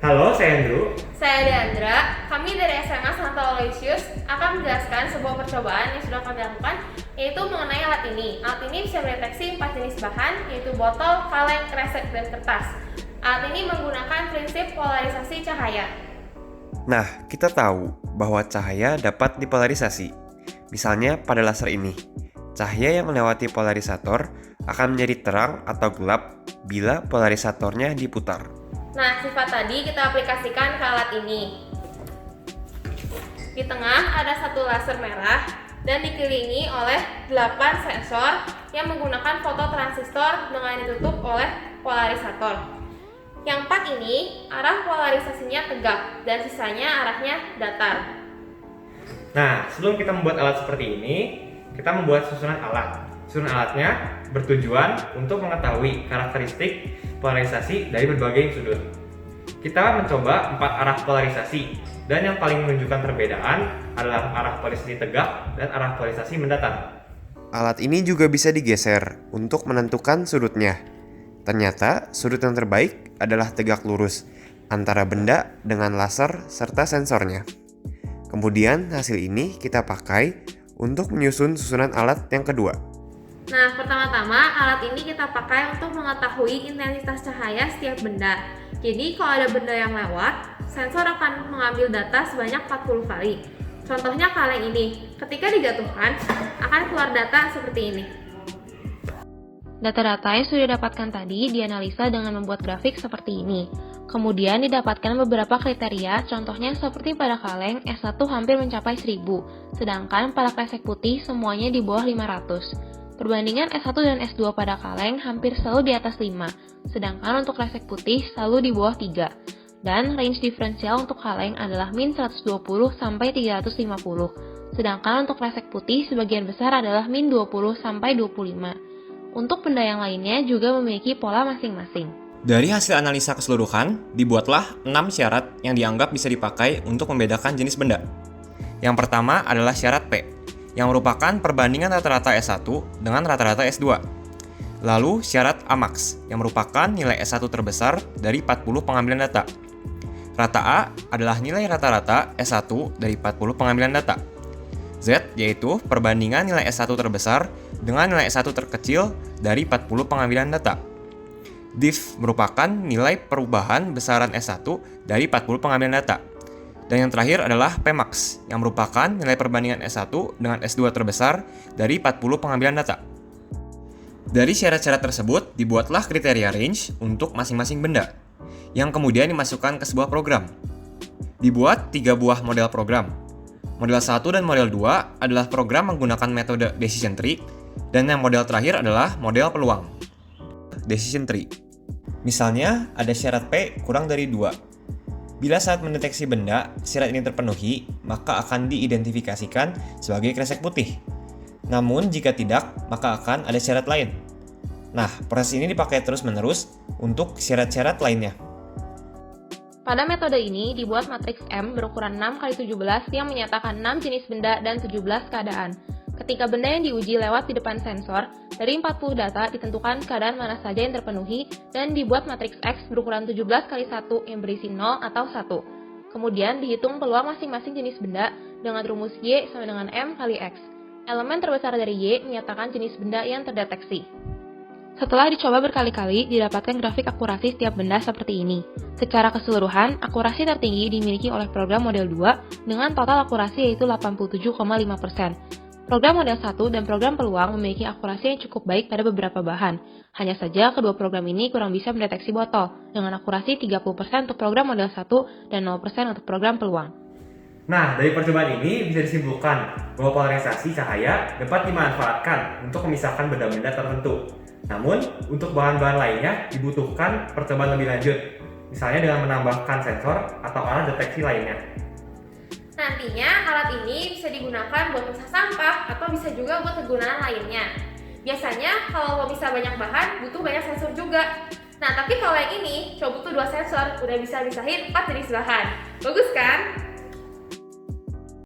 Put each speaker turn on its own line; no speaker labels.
Halo, saya Andrew.
Saya Deandra, kami dari SMA Santo Aloysius akan menjelaskan sebuah percobaan yang sudah kami lakukan, yaitu mengenai alat ini. Alat ini bisa mendeteksi 4 jenis bahan, yaitu botol, kaleng, kresek, dan kertas. Alat ini menggunakan prinsip polarisasi cahaya.
Nah, kita tahu bahwa cahaya dapat dipolarisasi. Misalnya pada laser ini, cahaya yang melewati polarisator akan menjadi terang atau gelap bila polarisatornya diputar.
Nah, sifat tadi kita aplikasikan ke alat ini. Di tengah ada satu laser merah dan dikelilingi oleh 8 sensor yang menggunakan fototransistor dengan ditutup oleh polarisator. Yang 4 ini arah polarisasinya tegak dan sisanya arahnya datar.
Nah, sebelum kita membuat alat seperti ini, kita membuat susunan alat. Susunan alatnya bertujuan untuk mengetahui karakteristik polarisasi dari berbagai sudut. Kita mencoba 4 arah polarisasi, dan yang paling menunjukkan perbedaan adalah arah polarisasi tegak dan arah polarisasi mendatar.
Alat ini juga bisa digeser untuk menentukan sudutnya. Ternyata sudut yang terbaik adalah tegak lurus antara benda dengan laser serta sensornya. Kemudian hasil ini kita pakai untuk menyusun susunan alat yang kedua.
Nah, pertama-tama alat ini kita pakai untuk mengetahui intensitas cahaya setiap benda. Jadi, kalau ada benda yang lewat, sensor akan mengambil data sebanyak 40 kali. Contohnya kaleng ini, ketika dijatuhkan, akan keluar data seperti ini. Data-data yang sudah didapatkan tadi dianalisa dengan membuat grafik seperti ini. Kemudian didapatkan beberapa kriteria, contohnya seperti pada kaleng S1 hampir mencapai 1000, sedangkan pada kresek putih semuanya di bawah 500. Perbandingan S1 dan S2 pada kaleng hampir selalu di atas 5, sedangkan untuk kresek putih selalu di bawah 3. Dan range diferensial untuk kaleng adalah min 120 sampai 350, sedangkan untuk kresek putih sebagian besar adalah min 20 sampai 25. Untuk benda yang lainnya juga memiliki pola masing-masing.
Dari hasil analisa keseluruhan, dibuatlah 6 syarat yang dianggap bisa dipakai untuk membedakan jenis benda. Yang pertama adalah syarat P, yang merupakan perbandingan rata-rata S1 dengan rata-rata S2. Lalu syarat AMAX, yang merupakan nilai S1 terbesar dari 40 pengambilan data. Rata A adalah nilai rata-rata S1 dari 40 pengambilan data. Z yaitu perbandingan nilai S1 terbesar dengan nilai S1 terkecil dari 40 pengambilan data. Diff merupakan nilai perubahan besaran S1 dari 40 pengambilan data. Dan yang terakhir adalah Pmax, yang merupakan nilai perbandingan S1 dengan S2 terbesar dari 40 pengambilan data. Dari syarat-syarat tersebut, dibuatlah kriteria range untuk masing-masing benda, yang kemudian dimasukkan ke sebuah program. Dibuat 3 buah model program. Model 1 dan model 2 adalah program menggunakan metode decision tree, dan yang model terakhir adalah model peluang, decision tree. Misalnya, ada syarat P kurang dari 2. Bila saat mendeteksi benda, syarat ini terpenuhi, maka akan diidentifikasikan sebagai kresek putih. Namun, jika tidak, maka akan ada syarat lain. Nah, proses ini dipakai terus-menerus untuk syarat-syarat lainnya.
Pada metode ini dibuat matriks M berukuran 6x17 yang menyatakan 6 jenis benda dan 17 keadaan. Ketika benda yang diuji lewat di depan sensor, dari 40 data ditentukan keadaan mana saja yang terpenuhi dan dibuat matriks X berukuran 17x1 yang berisi 0 atau 1. Kemudian dihitung peluang masing-masing jenis benda dengan rumus Y sama dengan M kali X. Elemen terbesar dari Y menyatakan jenis benda yang terdeteksi. Setelah dicoba berkali-kali, didapatkan grafik akurasi setiap benda seperti ini. Secara keseluruhan, akurasi tertinggi dimiliki oleh program model 2 dengan total akurasi yaitu 87,5%. Program model 1 dan program peluang memiliki akurasi yang cukup baik pada beberapa bahan. Hanya saja kedua program ini kurang bisa mendeteksi botol, dengan akurasi 30% untuk program model 1 dan 0% untuk program peluang.
Nah, dari percobaan ini bisa disimpulkan bahwa polarisasi cahaya dapat dimanfaatkan untuk memisahkan benda-benda tertentu. Namun, untuk bahan-bahan lainnya dibutuhkan percobaan lebih lanjut, misalnya dengan menambahkan sensor atau alat deteksi lainnya.
Nantinya alat ini bisa digunakan buat memisah sampah atau bisa juga buat kegunaan lainnya. Biasanya kalau mau bisa banyak bahan butuh banyak sensor juga. Nah, tapi kalau yang ini cuma butuh 2 sensor udah bisa misahin 4 jenis bahan. Bagus kan?